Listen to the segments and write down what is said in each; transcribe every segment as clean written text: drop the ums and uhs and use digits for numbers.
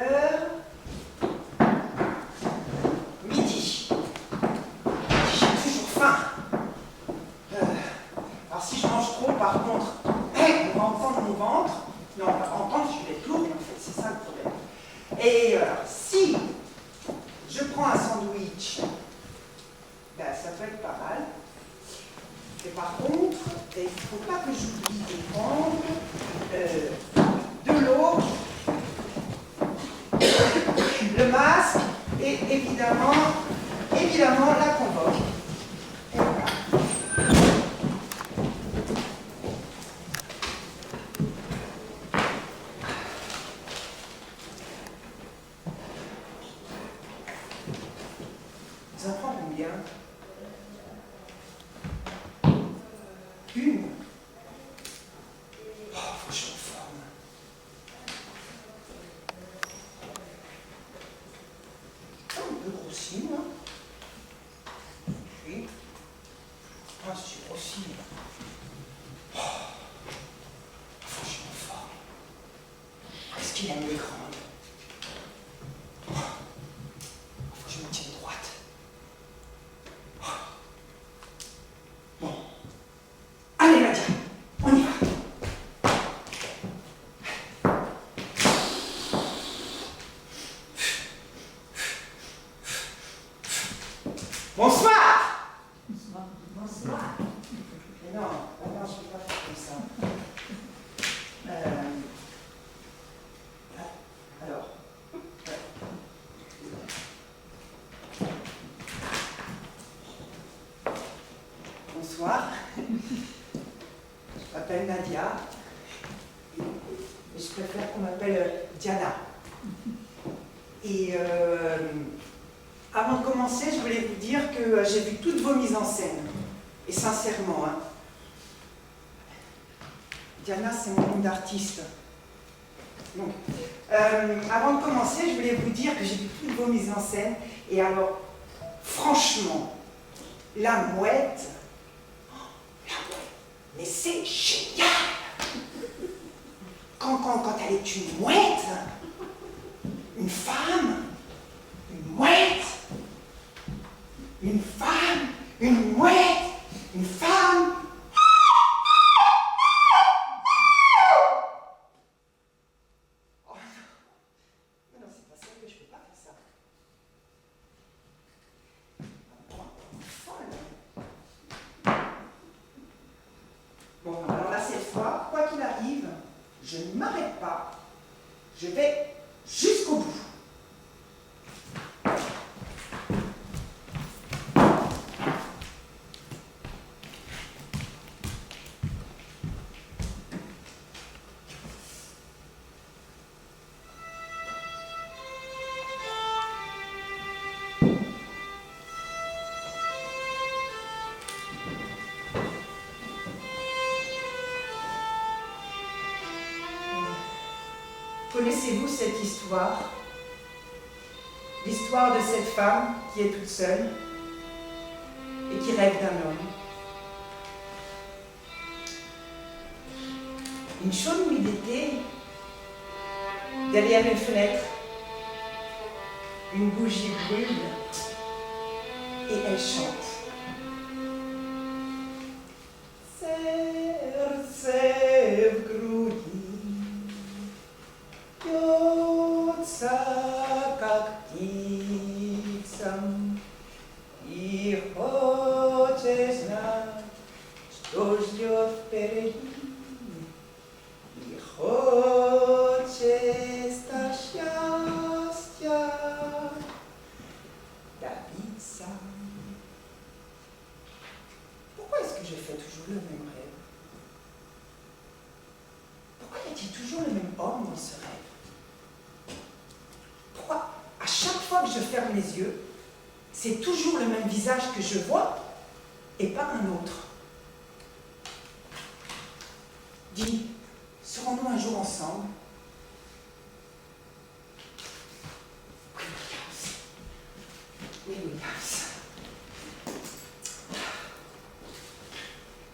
heure. Midi. J'ai toujours faim. Alors si je mange trop, par contre, on va entendre mon ventre. Non, on va pas entendre, je vais être lourde en fait, c'est ça le problème. Et si je prends un sandwich, ben, ça peut être pas mal. Et par contre, il ne faut pas que j'oublie de prendre de l'eau, le masque et évidemment la convoque. Et voilà. Ça prend combien? Une. Oh, faut que je me forme. Un peu grossi, moi. Oui. Ah, je suis grossi. Oh, faut que je me forme. Est-ce qu'il aime les grandes? Oh, faut que je me tienne droite. Oh. Bon. Allez, Nadia, on y va. Bonsoir. Bonsoir. Mais non, je ne peux pas faire comme ça. Alors. Bonsoir. Je m'appelle Nadia. Mais je préfère qu'on m'appelle Diana. Et avant de commencer, je voulais vous dire que j'ai vu toutes vos mises en scène. Et sincèrement, hein. Diana, c'est mon nom d'artiste. Donc, avant de commencer, je voulais vous dire que j'ai vu toutes vos mises en scène. Et alors, franchement, la mouette, mais c'est génial! Quand elle est une mouette, une femme, une mouette, une femme, une mouette, une femme. Oh non, c'est pas sérieux, je peux pas faire ça. Folle. Bon, alors là, cette fois, quoi qu'il arrive, je ne m'arrête pas. Je vais jusqu'au bout. Connaissez-vous cette histoire? L'histoire de cette femme qui est toute seule et qui rêve d'un homme. Une chaude nuit d'été, derrière une fenêtre, une bougie brûle et elle chante. Serce w grudi, piąca jak ptica, i хоче знать, что ждет впереди, и хочет счастья добиться. Pourquoi est-ce que je fais toujours le même rêve? Pourquoi y a-t-il toujours le même homme dans ce rêve? Pourquoi, à chaque fois que je ferme les yeux, c'est toujours le même visage que je vois et pas un autre? Dis, serons-nous un jour ensemble? Oui, Williams.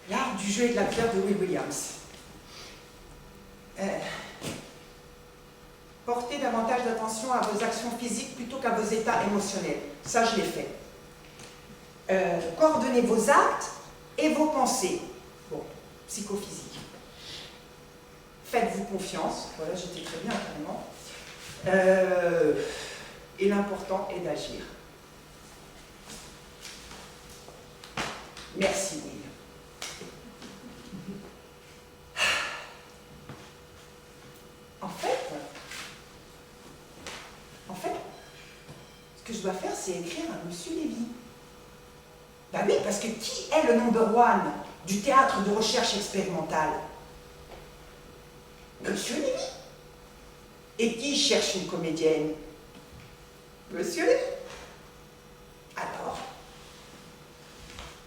L'art du jeu et de la pierre de Will Williams. Portez davantage d'attention attention à vos actions physiques plutôt qu'à vos états émotionnels. Ça, je l'ai fait. Coordonnez vos actes et vos pensées. Bon, psychophysique. Faites-vous confiance. Voilà, j'étais très bien, carrément. Et l'important est d'agir. Merci, Will. En fait, ce que je dois faire, c'est écrire à Monsieur Lévy. Ben oui, parce que qui est le number one du théâtre de recherche expérimentale? Monsieur Lévy. Et qui cherche une comédienne? Monsieur Lévy. Alors,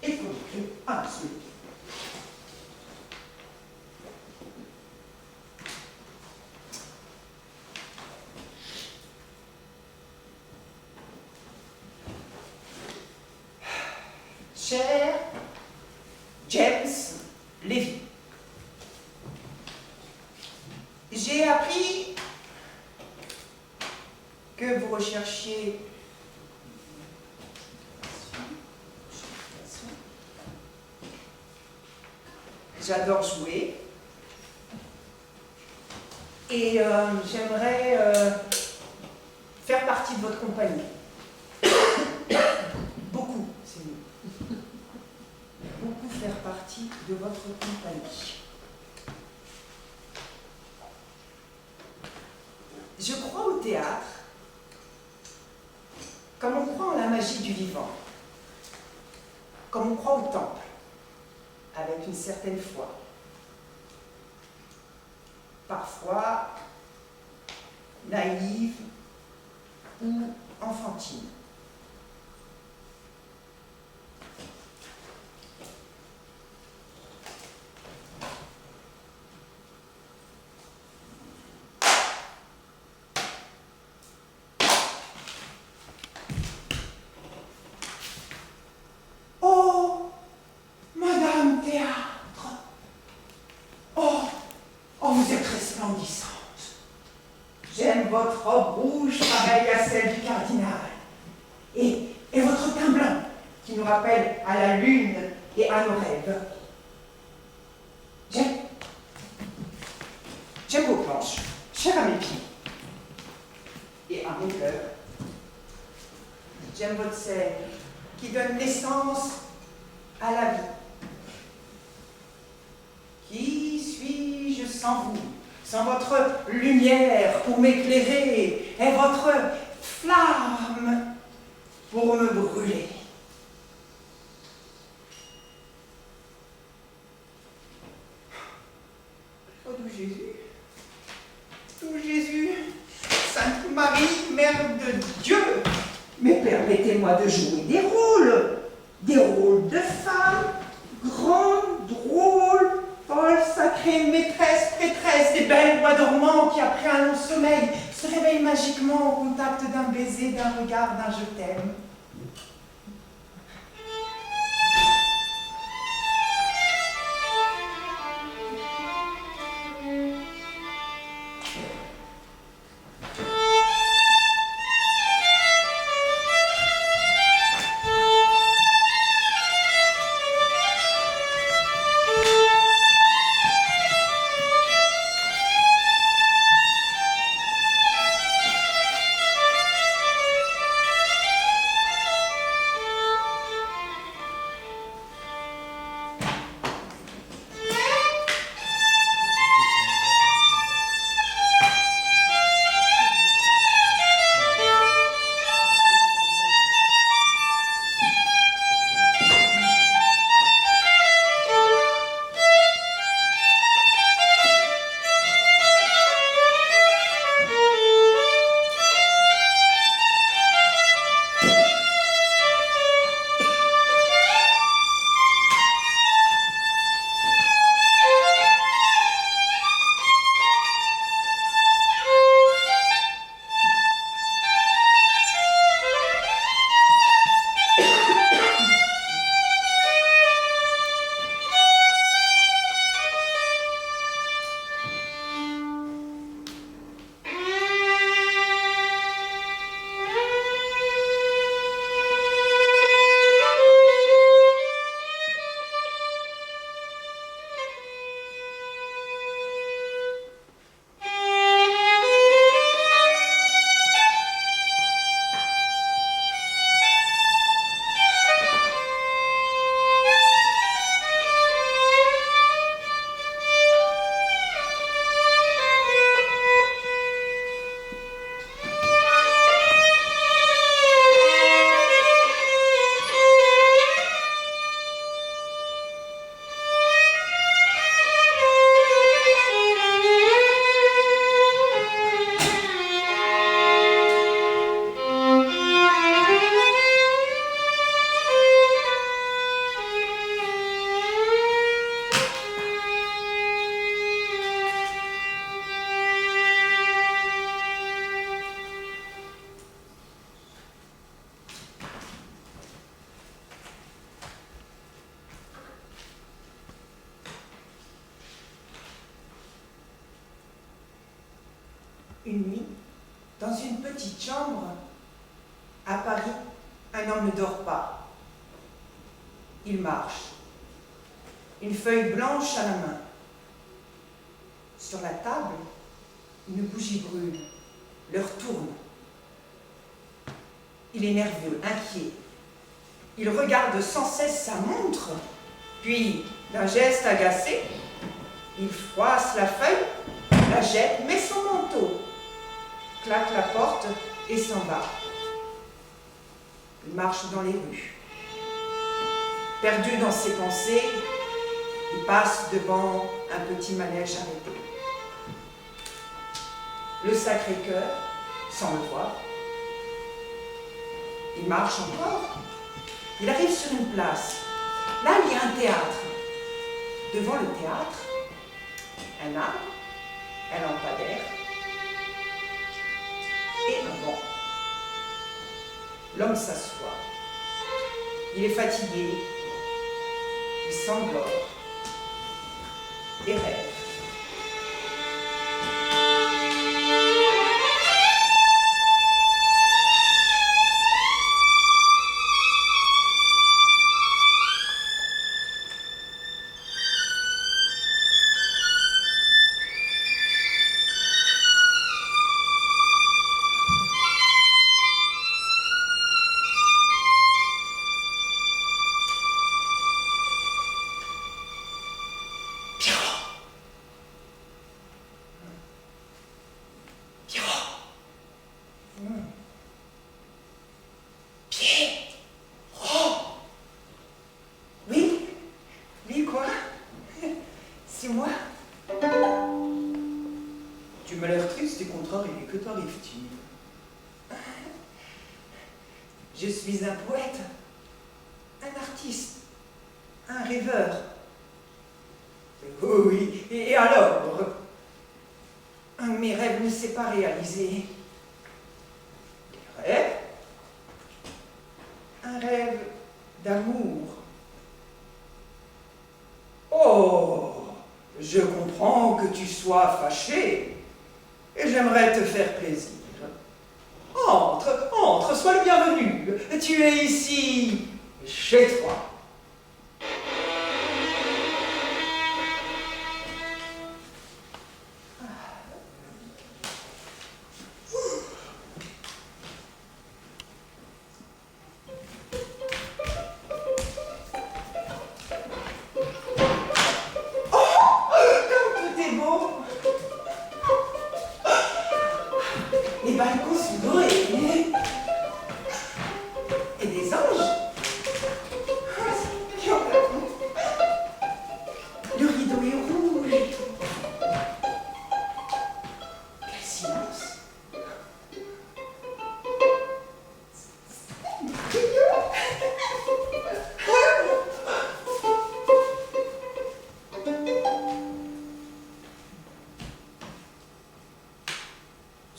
il faut écrire à Monsieur Lévy. Cher James Lévy, j'ai appris que vous recherchiez j'adore jouer et j'aimerais faire partie de votre compagnie. Beaucoup, c'est mieux. Beaucoup faire partie de votre compagnie. Je crois au théâtre comme on croit en la magie du vivant, comme on croit au temple, avec une certaine foi. Parfois naïve ou enfantine. Oh, Madame Théâtre, oh, vous êtes resplendissante. J'aime votre robe rouge pareille à celle du cardinal. Et votre teint blanc qui nous rappelle à la lune et à nos rêves. J'aime vos planches, chères à mes pieds et à mon cœur. J'aime votre scène qui donne naissance à la vie. Qui suis-je sans vous, sans votre lumière pour m'éclairer et votre flamme pour me brûler? Oh, doux Jésus, Sainte Marie, Mère de Dieu, mais permettez-moi de jouer des rôles de femme, grande, drôle, folle, sacrée, maîtresse, prêtresse, des belles bois dormants qui, après un long sommeil, se réveillent magiquement au contact d'un baiser, d'un regard, d'un je t'aime. Dans une petite chambre, à Paris, un homme ne dort pas. Il marche, une feuille blanche à la main. Sur la table, une bougie brûle, l'heure tourne. Il est nerveux, inquiet. Il regarde sans cesse sa montre, puis, d'un geste agacé, il froisse la feuille, la jette, met son manteau, claque la porte et s'en va. Il marche dans les rues. Perdu dans ses pensées, il passe devant un petit manège arrêté. Le Sacré-Cœur, sans le voir. Il marche encore. Il arrive sur une place. Là, il y a un théâtre. Devant le théâtre, un arbre, un lampadaire et un banc. L'homme s'assoit. Il est fatigué. Il s'endort et rêve. Que t'arrive-t-il? Je suis un poète, un artiste, un rêveur. Oh oui, et alors? Un de mes rêves ne s'est pas réalisé. Des rêves? Un rêve d'amour. Oh, je comprends que tu sois fâché. Et j'aimerais te faire plaisir. Entre, entre, sois le bienvenu. Tu es ici, chez toi.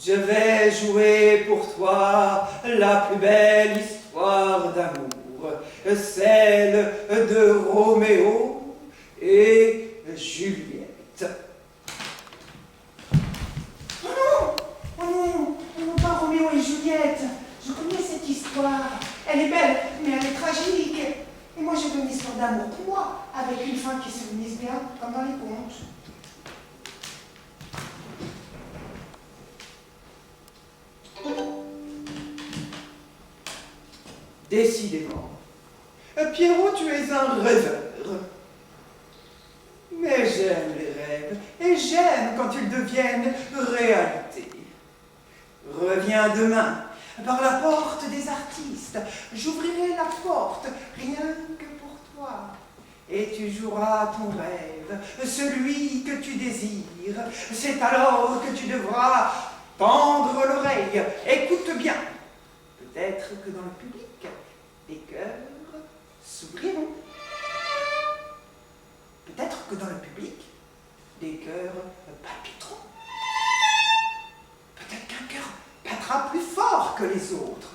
Je vais jouer pour toi la plus belle histoire d'amour, celle de Roméo et Juliette. Oh non, oh non, oh non, pas Roméo et Juliette. Je connais cette histoire. Elle est belle, mais elle est tragique. Et moi, je veux une histoire d'amour pour moi, avec une fin qui se finisse bien, comme dans les contes. Décidément, Pierrot, tu es un rêveur. Mais j'aime les rêves, et j'aime quand ils deviennent réalité. Reviens demain, par la porte des artistes. J'ouvrirai la porte, rien que pour toi. Et tu joueras ton rêve, celui que tu désires. C'est alors que tu devras tendre l'oreille. Écoute bien. Peut-être que dans le public, des cœurs s'ouvriront. Peut-être que dans le public, des cœurs palpiteront. Peut-être qu'un cœur battra plus fort que les autres.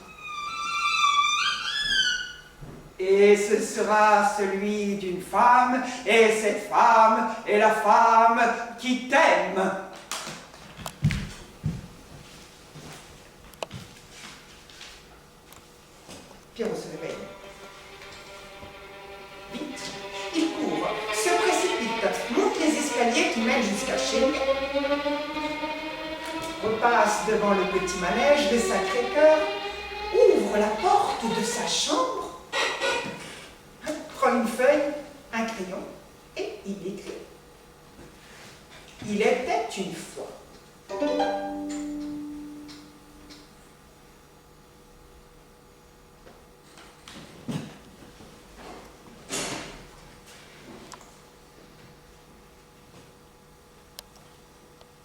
Et ce sera celui d'une femme, et cette femme est la femme qui t'aime. Pierrot se réveille. Vite, il court, se précipite, monte les escaliers qui mènent jusqu'à chez lui, repasse devant le petit manège de Sacré-Cœur, ouvre la porte de sa chambre, prend une feuille, un crayon et il écrit. Il était une fois.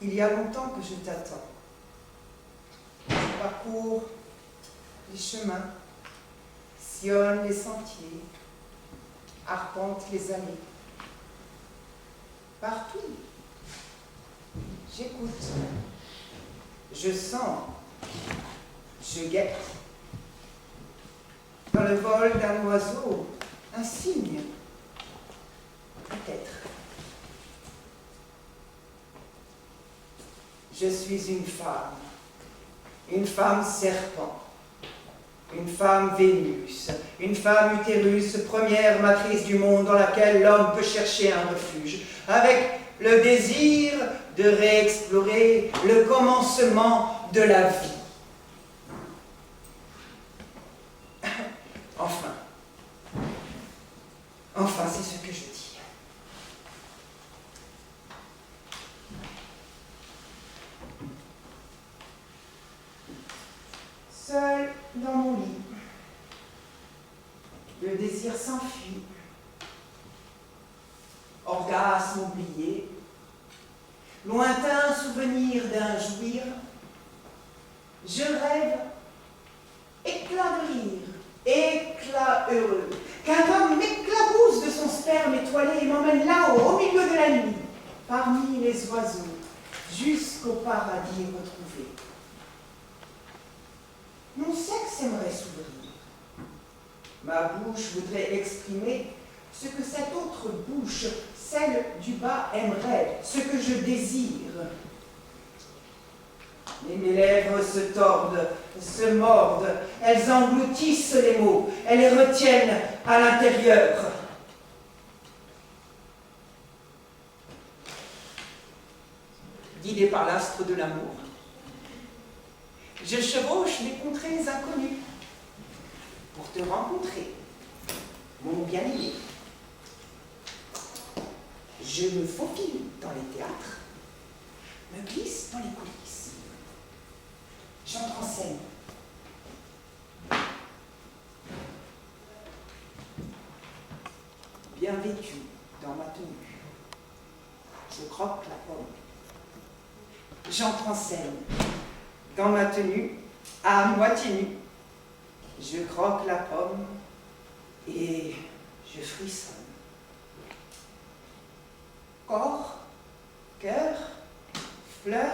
Il y a longtemps que je t'attends. Je parcours les chemins, sillonne les sentiers, arpente les allées. Partout, j'écoute, je sens, je guette. Dans le vol d'un oiseau, un signe, peut-être. Je suis une femme serpent, une femme Vénus, une femme utérus, première matrice du monde dans laquelle l'homme peut chercher un refuge, avec le désir de réexplorer le commencement de la vie. Enfin, c'est ce que je dis. Seul dans mon lit, le désir s'enfuit, orgasme oublié, lointain souvenir d'un jouir, je rêve, éclat de rire, éclat heureux, qu'un homme m'éclabousse de son sperme étoilé et m'emmène là-haut, au milieu de la nuit, parmi les oiseaux, jusqu'au paradis retrouvé. Mon sexe aimerait s'ouvrir. Ma bouche voudrait exprimer ce que cette autre bouche, celle du bas, aimerait, ce que je désire. Mais mes lèvres se tordent, se mordent, elles engloutissent les mots, elles les retiennent à l'intérieur. Guidé par l'astre de l'amour, je chevauche les contrées inconnues pour te rencontrer, mon bien-aimé. Je me faufile dans les théâtres, me glisse dans les coulisses. J'entre en scène. Bien vêtue dans ma tenue, je croque la pomme. J'entre en scène. Dans ma tenue, à moitié nue, je croque la pomme et je frissonne. Corps, cœur, fleur,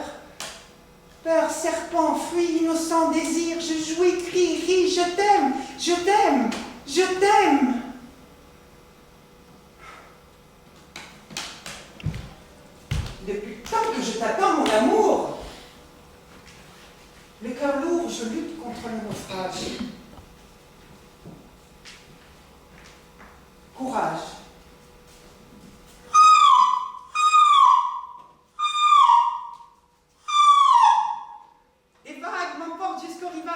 peur, serpent, fruit, innocent, désir, je jouis, crie, ris, je t'aime, je t'aime, je t'aime. Depuis le temps que je t'attends, mon amour, le cœur lourd, je lutte contre le naufrage. Courage. Des vagues m'emportent jusqu'au rivage.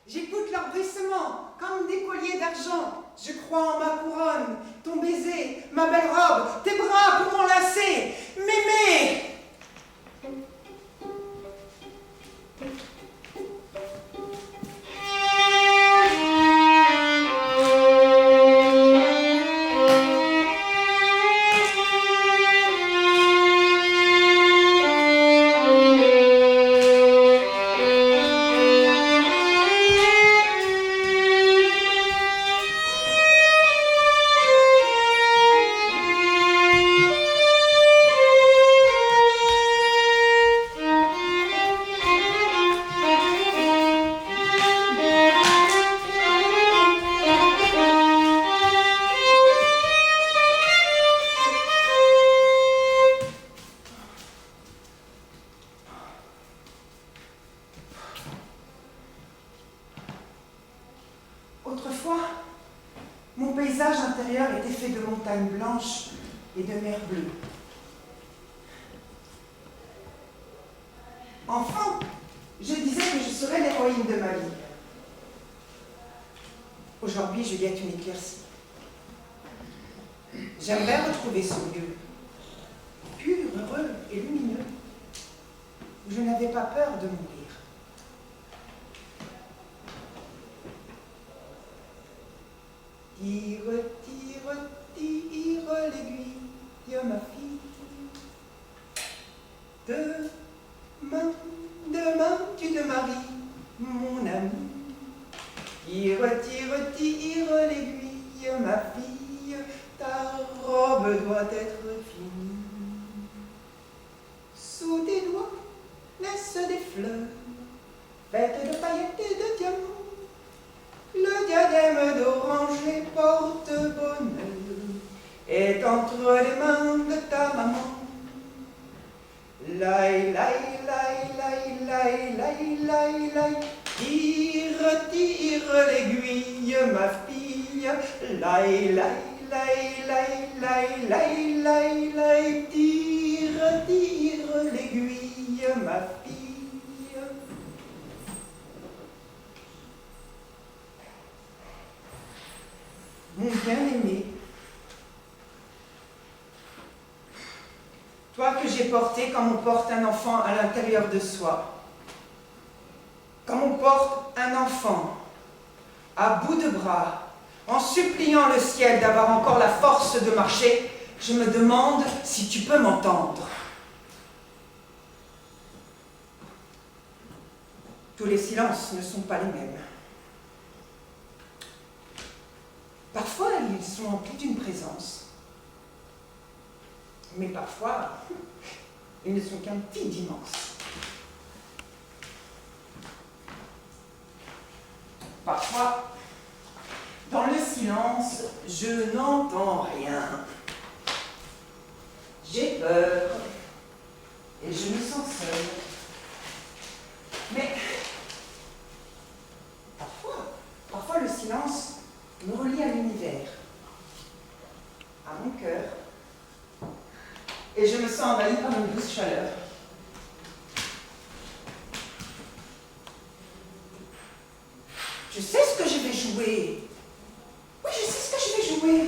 J'écoute leur bruissement, comme des colliers d'argent. Je crois en ma couronne, ton baiser, ma belle robe, tes bras pour m'enlacer, m'aimer. Autrefois, mon paysage intérieur était fait de montagnes blanches et de mer bleue. Enfant, je disais que je serais l'héroïne de ma vie. Aujourd'hui, je guette une éclaircie. J'aimerais retrouver ce lieu, pur, heureux et lumineux, où je n'avais pas peur de mourir. Tire, tire, tire l'aiguille, ma fille. Demain, tu te maries, mon ami. Tire, tire, tire l'aiguille, ma fille. Ta robe doit être finie. Sous tes doigts naissent des fleurs, faites de paillettes et de diamants. Le diadème d'oranger porte-bonheur est entre les mains de ta maman. Laï, laï, laï, laï, laï, laï, laï, laï. Tire, tire l'aiguille, ma fille. Laï, laï, laï, laï, laï, laï, laï, laï. Tire, tire l'aiguille, ma fille. Mon bien-aimé, toi que j'ai porté comme on porte un enfant à l'intérieur de soi, comme on porte un enfant à bout de bras, en suppliant le ciel d'avoir encore la force de marcher, je me demande si tu peux m'entendre. Tous les silences ne sont pas les mêmes. Parfois, ils sont emplis d'une présence. Mais parfois, ils ne sont qu'un vide immense. Parfois, dans le silence, je n'entends rien. J'ai peur et je me sens seule. Mais parfois le silence me relie à l'univers, à mon cœur, et je me sens envahie par une douce chaleur. Je sais ce que je vais jouer. Oui, je sais ce que je vais jouer.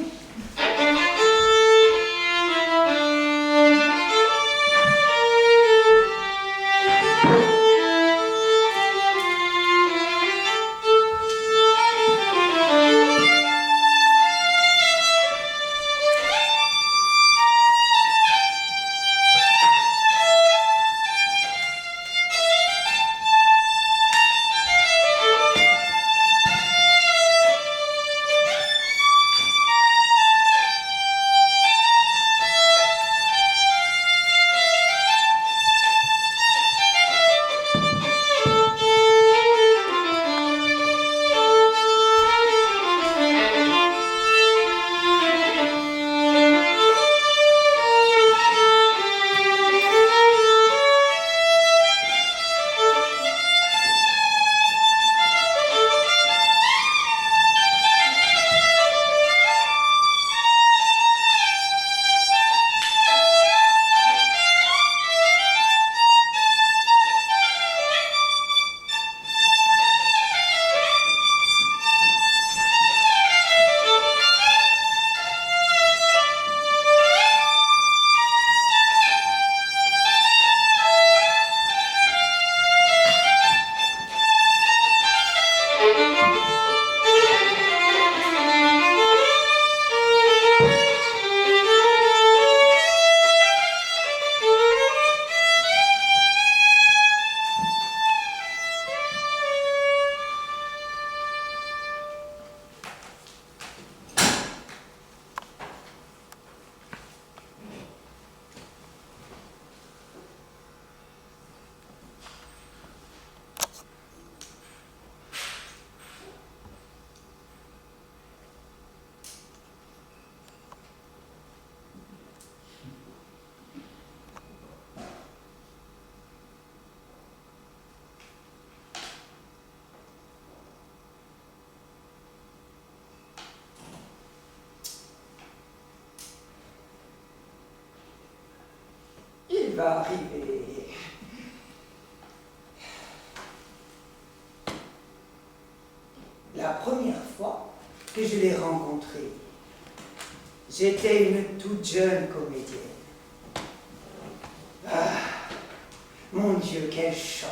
va arriver. La première fois que je l'ai rencontré, j'étais une toute jeune comédienne. Ah, mon Dieu, quel choc!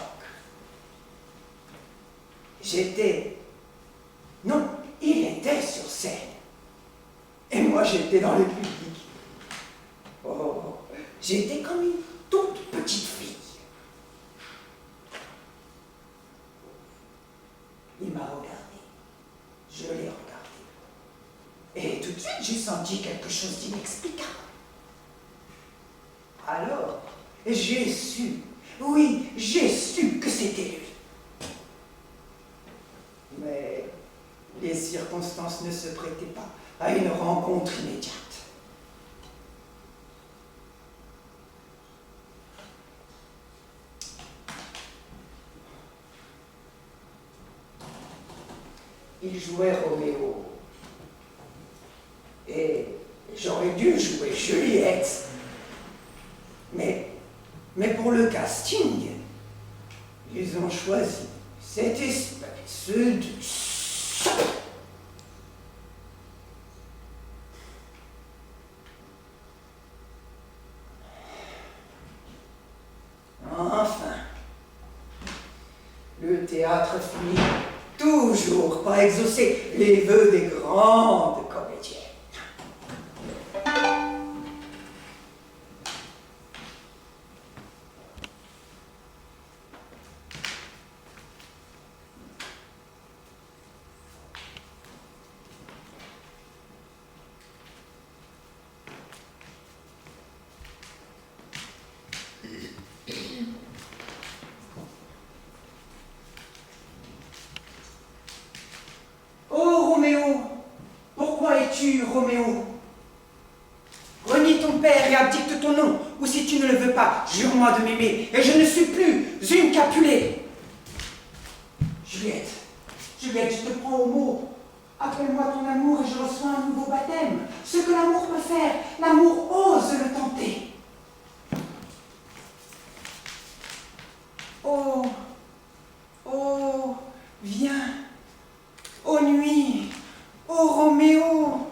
Non, il était sur scène. Et moi, j'étais dans le public. Oh, j'étais comme une toute petite fille. Il m'a regardé. Je l'ai regardé. Et tout de suite, j'ai senti quelque chose d'inexplicable. Alors, j'ai su, oui, j'ai su que c'était lui. Mais les circonstances ne se prêtaient pas à une rencontre immédiate. Il jouait Roméo. Et j'aurais dû jouer Juliette. Mais pour le casting, ils ont choisi cette espèce de sot. Enfin, le théâtre finit toujours par exaucer les vœux des grandes comédiennes. Oh, Roméo, pourquoi es-tu Roméo? Renie ton père et abdicte ton nom, ou si tu ne le veux pas, jure-moi de m'aimer, et je ne suis plus une Capulet. Juliette, Juliette, je te prends au mot. Appelle-moi ton amour et je reçois un nouveau baptême. Ce que l'amour peut faire, l'amour ose le tenter. Oh, oh, viens. Ô nuit, ô Roméo,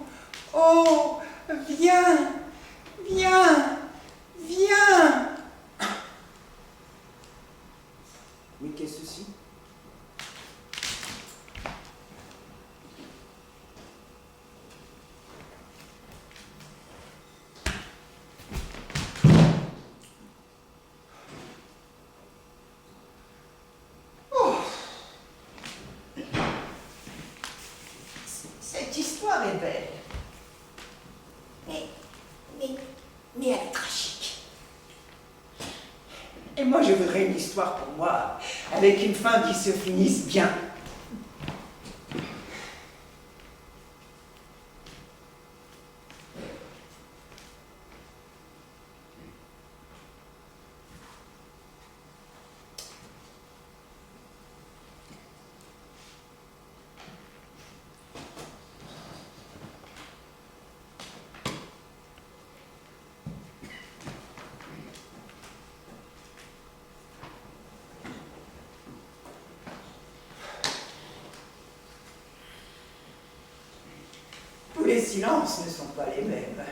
oh, viens, viens, viens. Mais qu'est-ce que ceci? Cette histoire est belle. Mais elle est tragique. Et moi, je voudrais une histoire pour moi, avec une fin qui se finisse bien. Tous les silences ne sont pas les mêmes.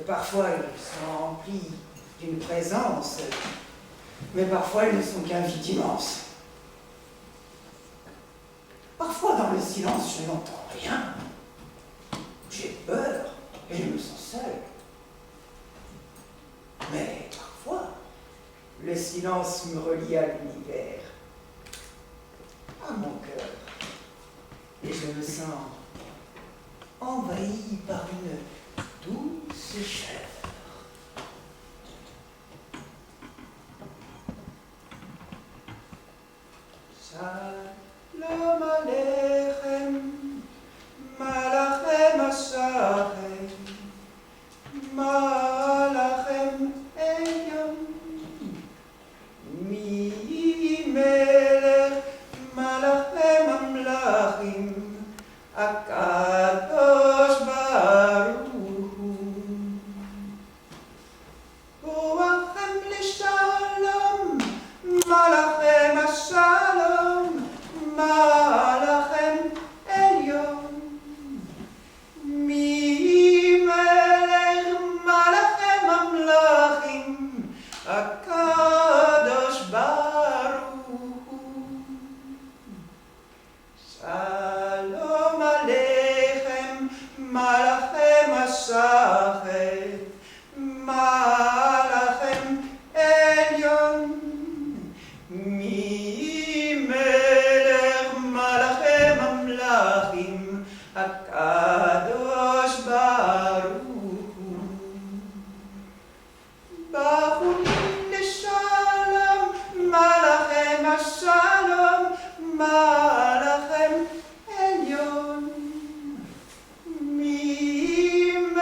Parfois, ils sont remplis d'une présence, mais parfois, ils ne sont qu'un vide immense. Parfois, dans le silence, je n'entends rien. J'ai peur et je me sens seul. Mais parfois, le silence me relie à l'univers, à mon cœur. Et je me sens envahi par une douce chaleur. Shalom Aleichem, Malachem Asharei, Malachem Eyam, Mi Melech, Malachem Amlachim, Akadosh Baruch Hu. Shalom Malachem Elyon Mimelech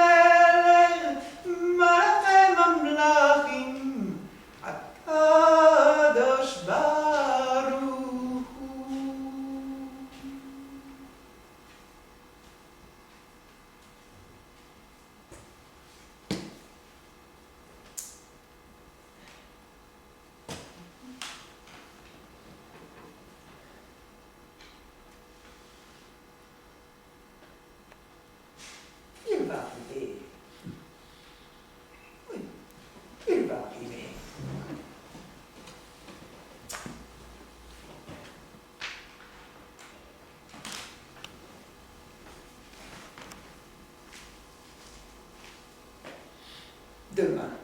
Malachem Amlachim Akadosh Baruch Hu. Il va arriver. Oui, il va arriver. Demain.